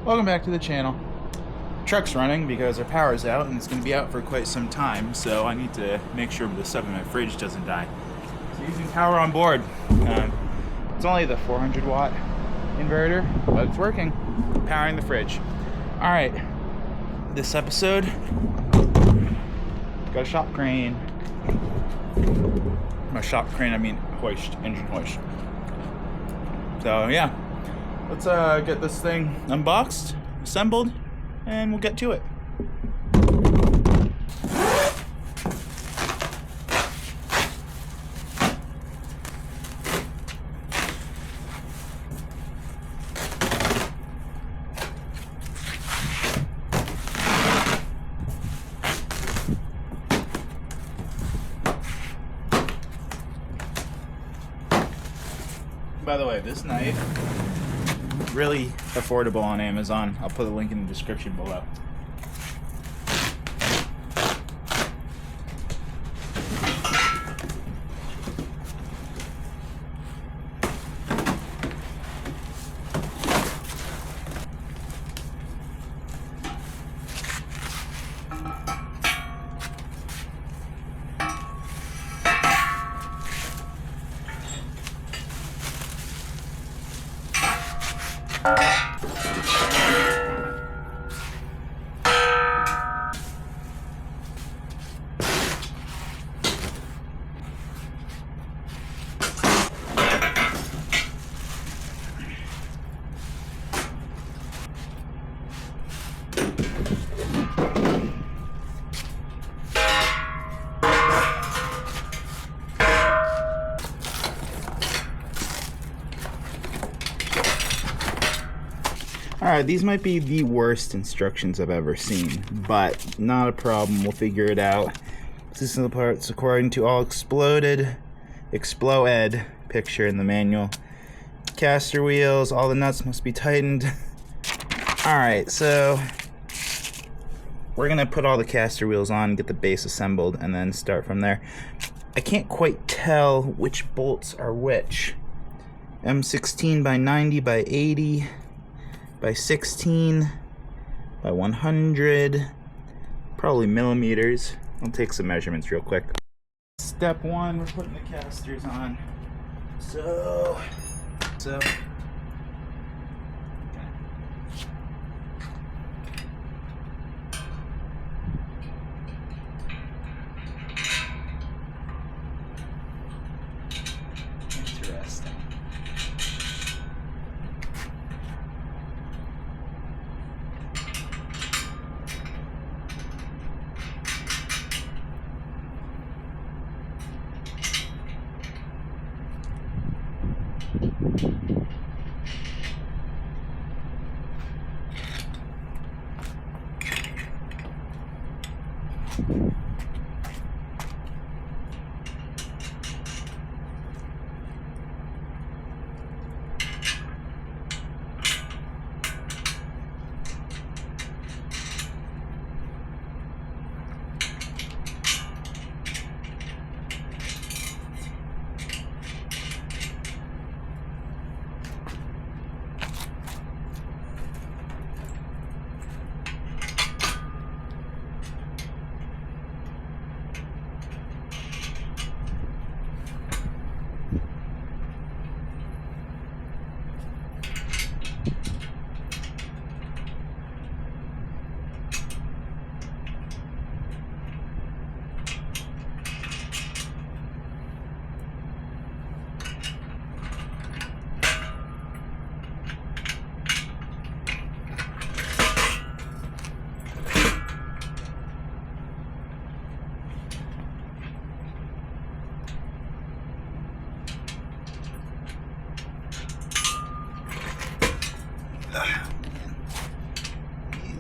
Welcome back to the channel. Truck's running because our power's out and it's going to be out for quite some time, so I need to make sure the stuff in my fridge doesn't die. So using power on board. It's only the 400 watt inverter, but it's working. Powering the fridge. Alright, this episode, got a shop crane. By shop crane I mean hoist, engine hoist. So yeah. Let's get this thing unboxed, assembled, and we'll get to it. By the way, this knife, really affordable on Amazon. I'll put a link in the description below. Alright, these might be the worst instructions I've ever seen, but not a problem, we'll figure it out. This is the parts according to all exploded picture in the manual. Caster wheels, all the nuts must be tightened. Alright, so we're gonna put all the caster wheels on, get the base assembled, and then start from there. I can't quite tell which bolts are which. M16 by 90 by 80 by 16 by 100, probably millimeters. I'll take some measurements real quick. Step one, we're putting the casters on. So interesting.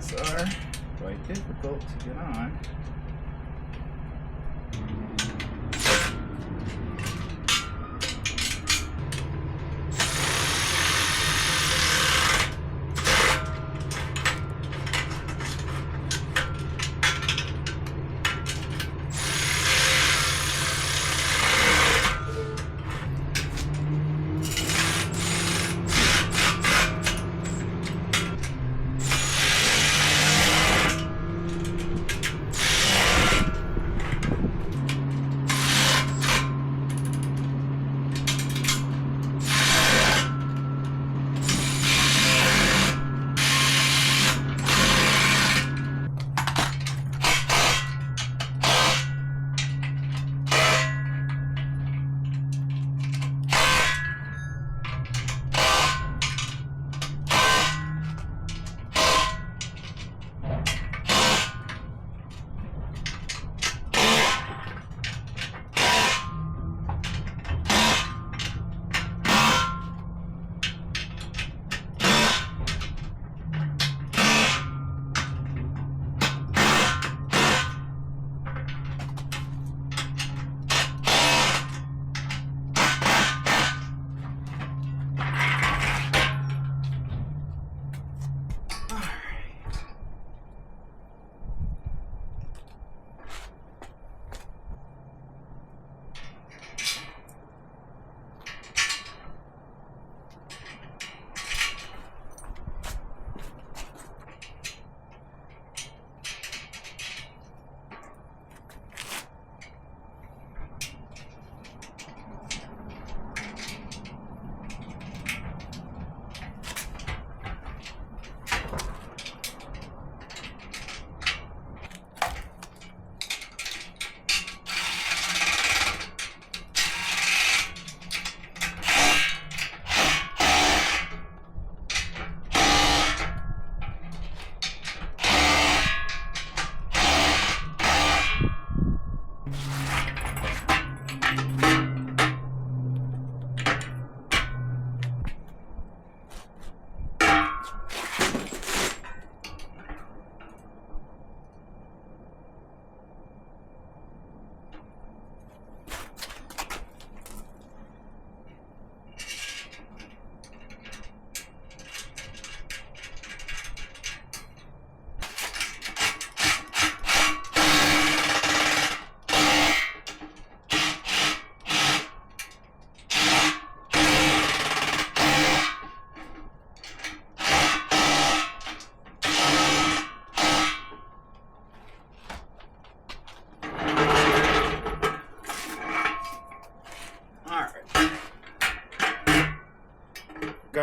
These are quite difficult to get on.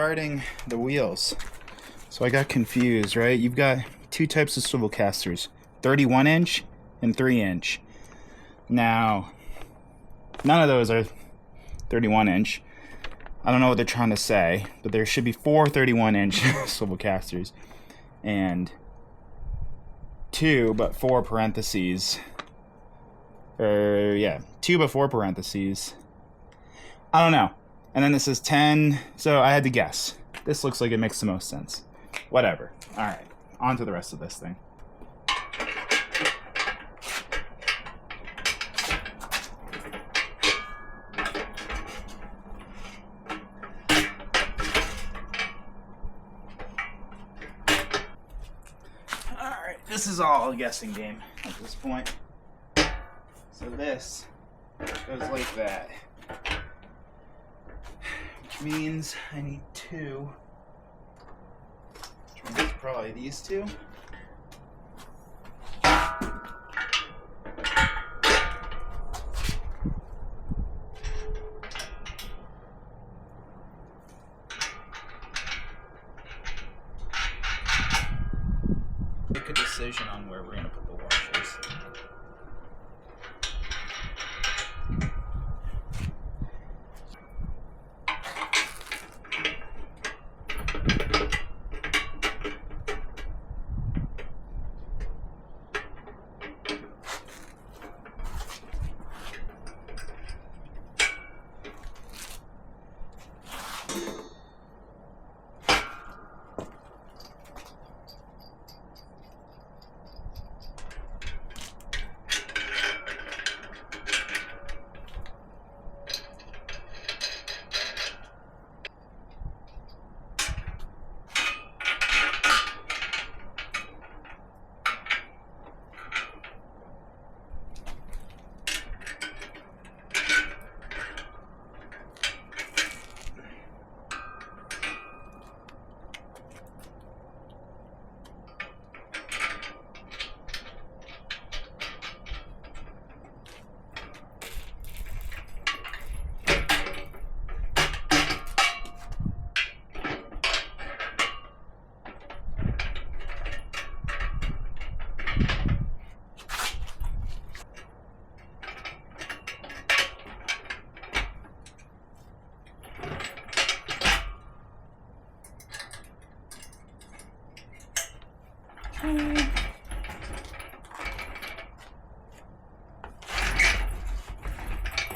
starting the wheels. So I got confused, right? You've got two types of swivel casters, 31 inch and 3 inch. Now, none of those are 31 inch. I don't know what they're trying to say, but there should be 4 31 inch swivel casters and 2 but 4 parentheses. 2 but 4 parentheses. I don't know. And then this is 10, so I had to guess. This looks like it makes the most sense. Whatever. Alright, on to the rest of this thing. Alright, this is all a guessing game at this point. So this goes like that. Which means I need 2. Which means probably these 2. Make a decision on where we're going to put the washers.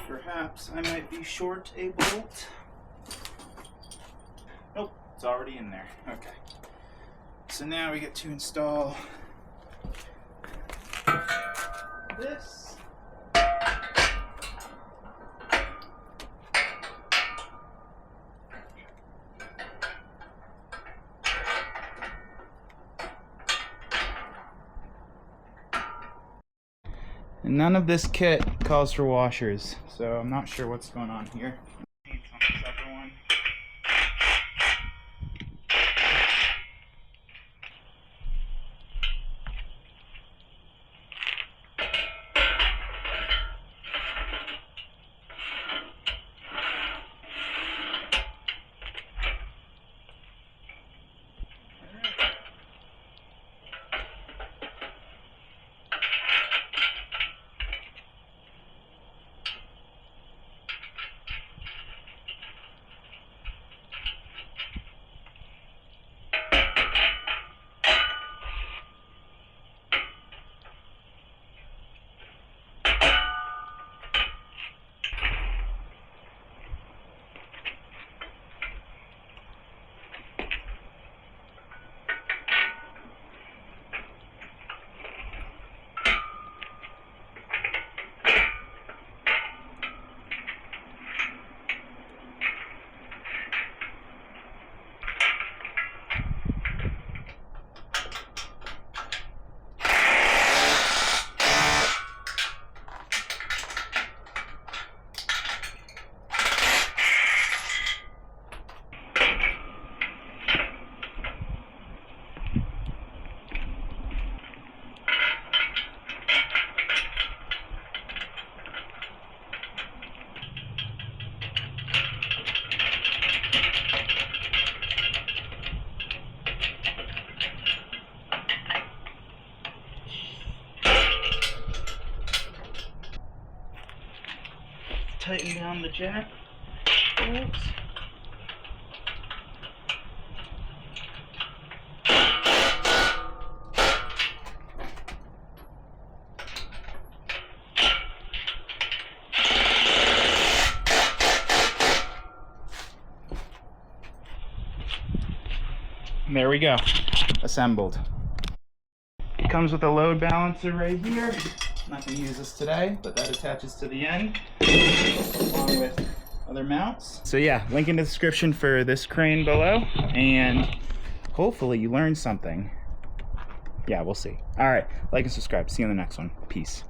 Perhaps I might be short a bolt. Nope, it's already in there. Okay. So now we get to install this. And none of this kit calls for washers, so I'm not sure what's going on here. down the jack bolts. There we go, assembled. It comes with a load balancer right here. I'm not going to use this today, but that attaches to the end along with other mounts. So yeah, link in the description for this crane below, and hopefully you learned something. Yeah, we'll see. All right, like and subscribe. See you in the next one. Peace.